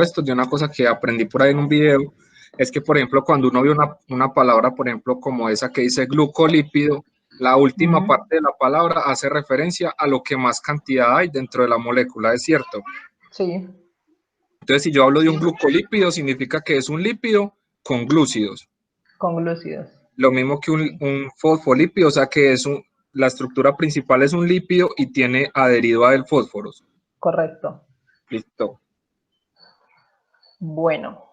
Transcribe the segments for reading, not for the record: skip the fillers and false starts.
esto de una cosa que aprendí por ahí en un video, es que, por ejemplo, cuando uno ve una palabra, por ejemplo, como esa que dice glucolípido, la última parte de la palabra hace referencia a lo que más cantidad hay dentro de la molécula, ¿es cierto? Sí. Entonces, si yo hablo de un glucolípido, significa que es un lípido con glúcidos. Con glúcidos. Lo mismo que un fosfolípido, o sea que es la estructura principal es un lípido y tiene adherido a él fósforos. Correcto. Listo. Bueno,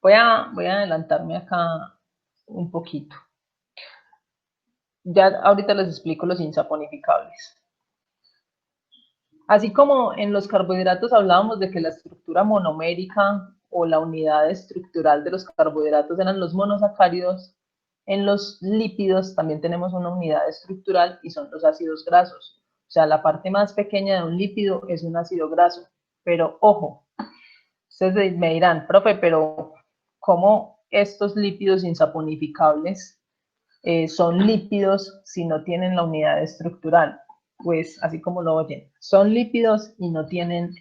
voy a adelantarme acá un poquito. Ya ahorita les explico los insaponificables. Así como en los carbohidratos hablábamos de que la estructura monomérica o la unidad estructural de los carbohidratos eran los monosacáridos, en los lípidos también tenemos una unidad estructural y son los ácidos grasos. O sea, la parte más pequeña de un lípido es un ácido graso. Pero ojo, ustedes me dirán, profe, pero ¿cómo estos lípidos insaponificables son lípidos si no tienen la unidad estructural? Pues así como lo oyen, son lípidos y no tienen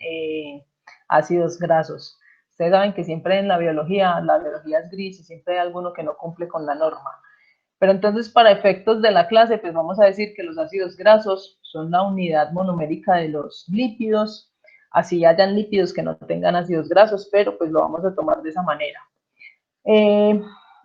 ácidos grasos. Ustedes saben que siempre en la biología es gris y siempre hay alguno que no cumple con la norma. Pero entonces, para efectos de la clase, pues vamos a decir que los ácidos grasos son la unidad monomérica de los lípidos, así hayan lípidos que no tengan ácidos grasos, pero pues lo vamos a tomar de esa manera.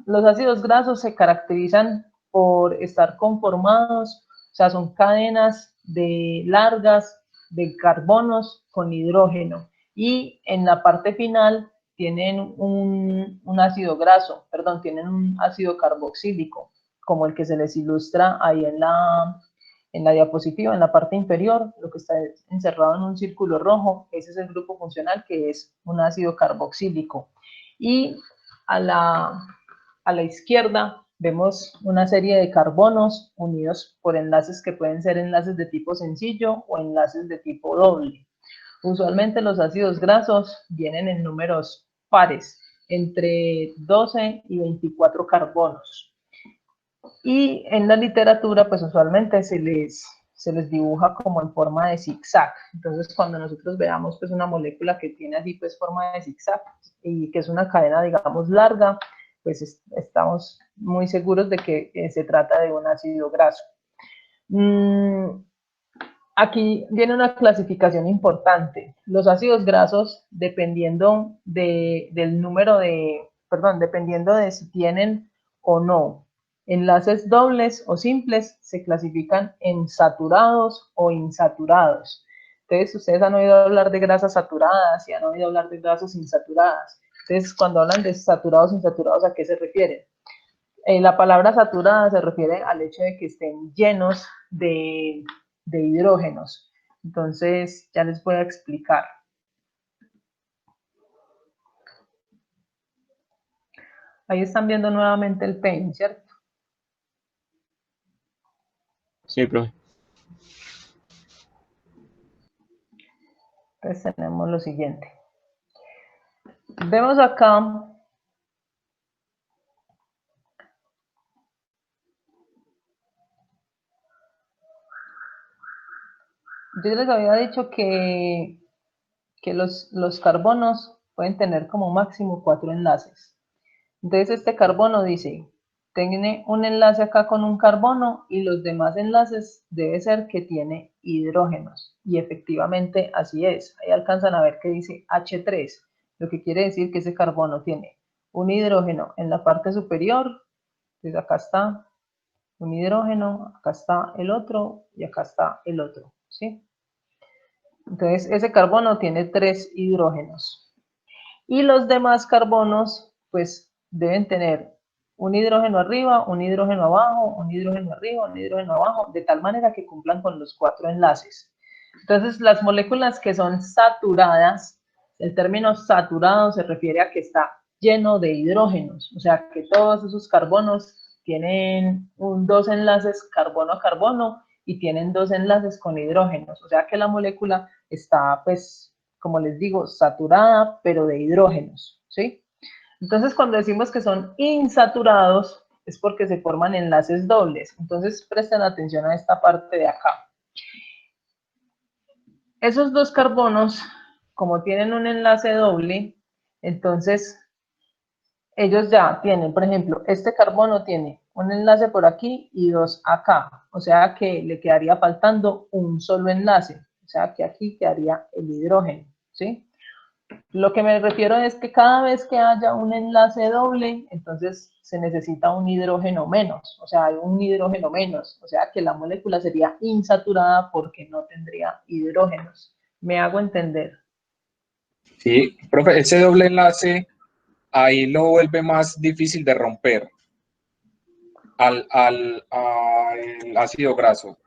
Los ácidos grasos se caracterizan por estar conformados, o sea, son cadenas largas de carbonos con hidrógeno y en la parte final tienen un ácido graso, perdón, tienen un ácido carboxílico, como el que se les ilustra ahí en la diapositiva, en la parte inferior, lo que está encerrado en un círculo rojo, ese es el grupo funcional que es un ácido carboxílico. Y a la izquierda vemos una serie de carbonos unidos por enlaces que pueden ser enlaces de tipo sencillo o enlaces de tipo doble. Usualmente los ácidos grasos vienen en números pares, entre 12 y 24 carbonos. Y en la literatura, pues usualmente se les dibuja como en forma de zigzag. Entonces, cuando nosotros veamos pues una molécula que tiene así pues forma de zigzag y que es una cadena, digamos, larga, pues estamos muy seguros de que se trata de un ácido graso. Aquí viene una clasificación importante. Los ácidos grasos, dependiendo del número dependiendo de si tienen o no enlaces dobles o simples, se clasifican en saturados o insaturados. Entonces, ustedes han oído hablar de grasas saturadas y han oído hablar de grasas insaturadas. Entonces, cuando hablan de saturados o insaturados, ¿a qué se refieren? La palabra saturada se refiere al hecho de que estén llenos de hidrógenos. Entonces, ya les voy a explicar. Ahí están viendo nuevamente el PEN, ¿cierto? Sí, profe. Entonces tenemos lo siguiente. Vemos acá yo les había dicho que los carbonos pueden tener como máximo 4 enlaces. Entonces este carbono dice, tiene un enlace acá con un carbono y los demás enlaces debe ser que tiene hidrógenos. Y efectivamente así es. Ahí alcanzan a ver que dice H3, lo que quiere decir que ese carbono tiene un hidrógeno en la parte superior. Entonces acá está un hidrógeno, acá está el otro y acá está el otro, ¿sí? Entonces ese carbono tiene 3 hidrógenos. Y los demás carbonos, pues, deben tener un hidrógeno arriba, un hidrógeno abajo, un hidrógeno arriba, un hidrógeno abajo, de tal manera que cumplan con los 4 enlaces. Entonces, las moléculas que son saturadas, el término saturado se refiere a que está lleno de hidrógenos, o sea, que todos esos carbonos tienen 2 enlaces carbono a carbono y tienen 2 enlaces con hidrógenos, o sea que la molécula está, pues, como les digo, saturada, pero de hidrógenos, ¿sí? Entonces, cuando decimos que son insaturados, es porque se forman enlaces dobles. Entonces, presten atención a esta parte de acá. Esos 2 carbonos como tienen un enlace doble, entonces ellos ya tienen, por ejemplo, este carbono tiene un enlace por aquí y dos acá, o sea que le quedaría faltando un solo enlace, o sea que aquí quedaría el hidrógeno, ¿sí? Lo que me refiero es que cada vez que haya un enlace doble, entonces se necesita un hidrógeno menos, o sea, hay un hidrógeno menos, o sea que la molécula sería insaturada porque no tendría hidrógenos. ¿Me hago entender? Sí, profe, ese doble enlace ahí lo vuelve más difícil de romper al ácido graso,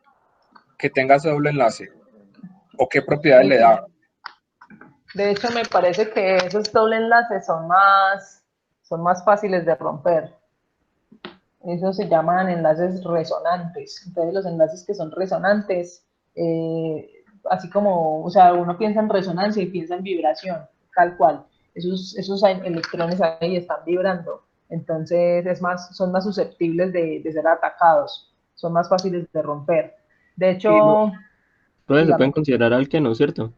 que tenga ese doble enlace, o qué propiedades le da. De hecho, me parece que esos doble enlaces son más fáciles de romper. Eso se llaman enlaces resonantes. Entonces, los enlaces que son resonantes, así como, o sea, uno piensa en resonancia y piensa en vibración, tal cual. Esos electrones ahí están vibrando. Entonces, son más susceptibles de ser atacados, son más fáciles de romper. De Y hecho, Profe, se pueden dígame, considerar alquenos, ¿cierto?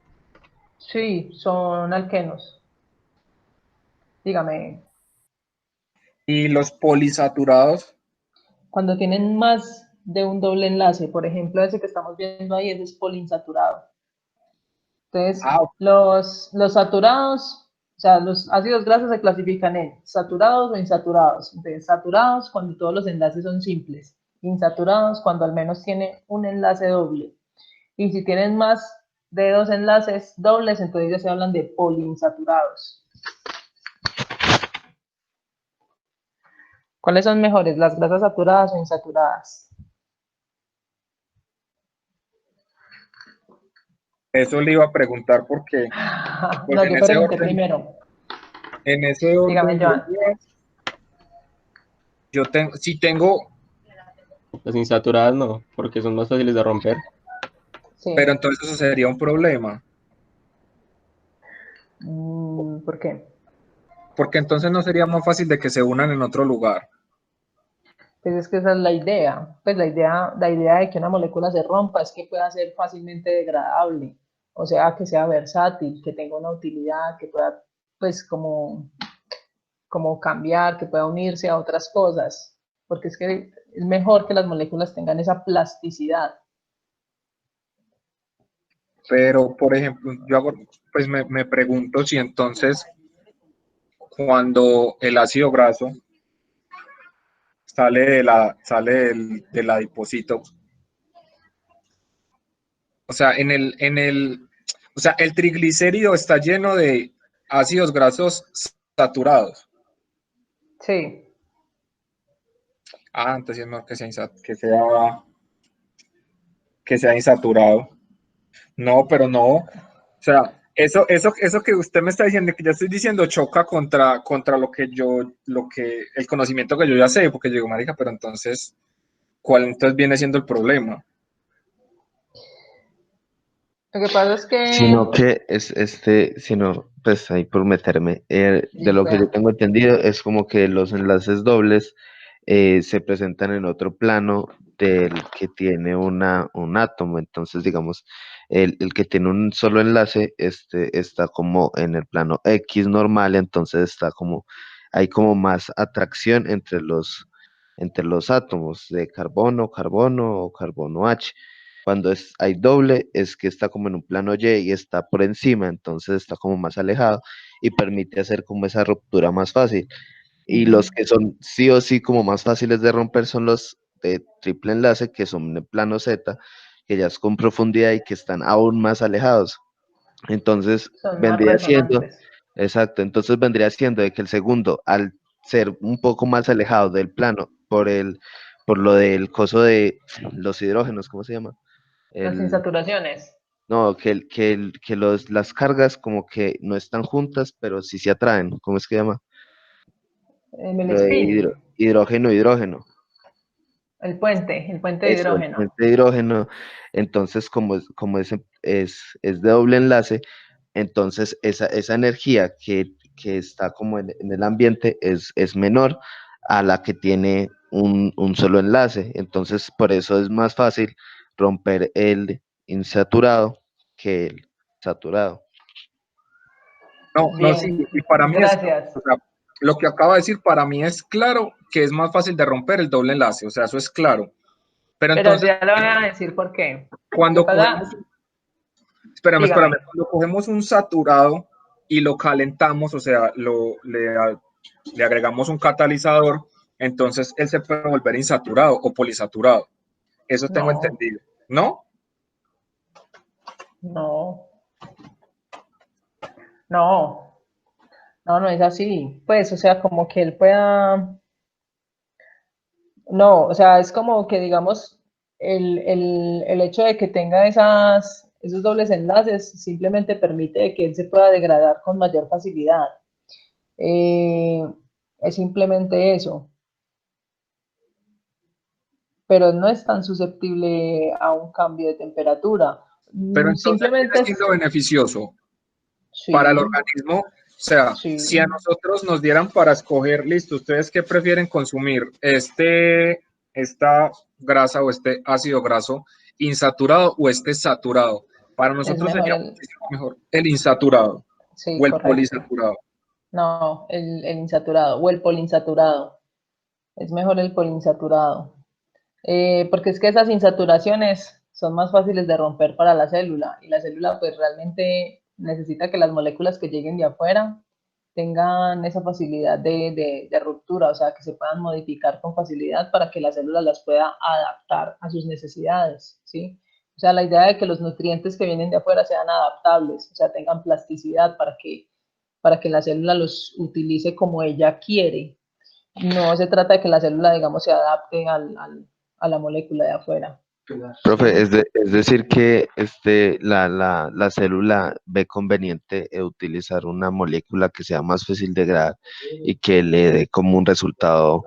sí, son alquenos. Dígame, y los polisaturados, cuando tienen más de un doble enlace, por ejemplo, ese que estamos viendo ahí, ese es poliinsaturado. Entonces, ah, los saturados, o sea, los ácidos grasos se clasifican en saturados o insaturados. Entonces, saturados cuando todos los enlaces son simples, insaturados cuando al menos tiene un enlace doble. Y si tienen más de dos enlaces dobles, entonces ya se hablan de poliinsaturados. ¿Cuáles son mejores, las grasas saturadas o insaturadas? eso le iba a preguntar porque pues No, yo pregunté primero. en ese Dígame, orden de Joan. ideas, yo tengo, si tengo, Las insaturadas no, porque son más fáciles de romper. pero Sí. entonces eso sería un problema, ¿Por qué? porque entonces no sería más fácil de que se unan en otro lugar. Pues es que esa es la idea. Pues la idea de que una molécula se rompa es que pueda ser fácilmente degradable. O sea, que sea versátil, que tenga una utilidad, que pueda, pues, como cambiar, que pueda unirse a otras cosas. Porque es que es mejor que las moléculas tengan esa plasticidad. Pero, por ejemplo, yo hago, pues me pregunto si entonces cuando el ácido graso del adiposito, o sea, o sea, el triglicérido está lleno de ácidos grasos saturados. Sí. Ah, entonces es mejor que sea insaturado. No, pero no. O sea, eso que usted me está diciendo, que yo estoy diciendo, choca contra el conocimiento que yo ya sé, porque yo digo, marica, pero entonces, ¿cuál entonces viene siendo el problema? Lo que pasa es que, Sino que sino, pues ahí por meterme, de lo que yo listo, tengo entendido es como que los enlaces dobles se presentan en otro plano del que tiene un átomo. Entonces, digamos, el que tiene un solo enlace está como en el plano X normal, entonces hay como más atracción entre los átomos de carbono, carbono o carbono H. Cuando hay doble, es que está como en un plano Y y está por encima, entonces está como más alejado y permite hacer como esa ruptura más fácil. Y los que son sí o sí como más fáciles de romper son los de triple enlace, que son en plano Z, que ya es con profundidad y que están aún más alejados. Entonces son más vendría siendo, resonantes. exacto, entonces vendría siendo de que el segundo, al ser un poco más alejado del plano por lo del coso de los hidrógenos, ¿cómo se llama? Las El, insaturaciones, no, las cargas como que no están juntas, pero sí se atraen. ¿Cómo es que se llama? el Lo de spin, hidrógeno, hidrógeno. el puente de Eso, el hidrógeno. puente de hidrógeno. Entonces, como es de doble enlace, entonces esa energía que está como en el ambiente es menor a la que tiene un solo enlace. Entonces, por eso es más fácil romper el insaturado que el saturado. No, no, sí, Bien, y para mí es, gracias. o sea, lo que acaba de decir, para mí es claro que es más fácil de romper el doble enlace, o sea, eso es claro. Pero Pero entonces, ya le voy a decir por qué. Lo que cuando pasa, cogemos, espérame, dígame. cuando cogemos un saturado y lo calentamos, o sea, le agregamos un catalizador, entonces él se puede volver insaturado o polisaturado. Eso tengo No, entendido, ¿no? no, no, no es así. Pues, o sea, como que él pueda, no, o sea, es como que, digamos, el hecho de que tenga esos dobles enlaces simplemente permite que él se pueda degradar con mayor facilidad. Eh, es simplemente eso, pero no es tan susceptible a un cambio de temperatura. Pero entonces viene Simplemente siendo es, beneficioso para el sí, organismo. O sea, si a sí. nosotros nos dieran para escoger, listo, ¿ustedes qué prefieren consumir? Esta grasa o este ácido graso insaturado o este saturado. Para Es nosotros mejor sería muchísimo mejor el insaturado sí, o el correcto. polisaturado. No, el insaturado o el polinsaturado. Es mejor el polinsaturado. Porque es que esas insaturaciones son más fáciles de romper para la célula y la célula pues realmente necesita que las moléculas que lleguen de afuera tengan esa facilidad de ruptura, o sea, que se puedan modificar con facilidad para que la célula las pueda adaptar a sus necesidades, ¿sí? O sea, la idea de que los nutrientes que vienen de afuera sean adaptables, o sea, tengan plasticidad para que la célula los utilice como ella quiere. No se trata de que la célula, digamos, se adapte a la molécula de afuera. Profe, ¿Sí? es decir que la célula ve conveniente utilizar una molécula que sea más fácil de degradar y que le dé como un resultado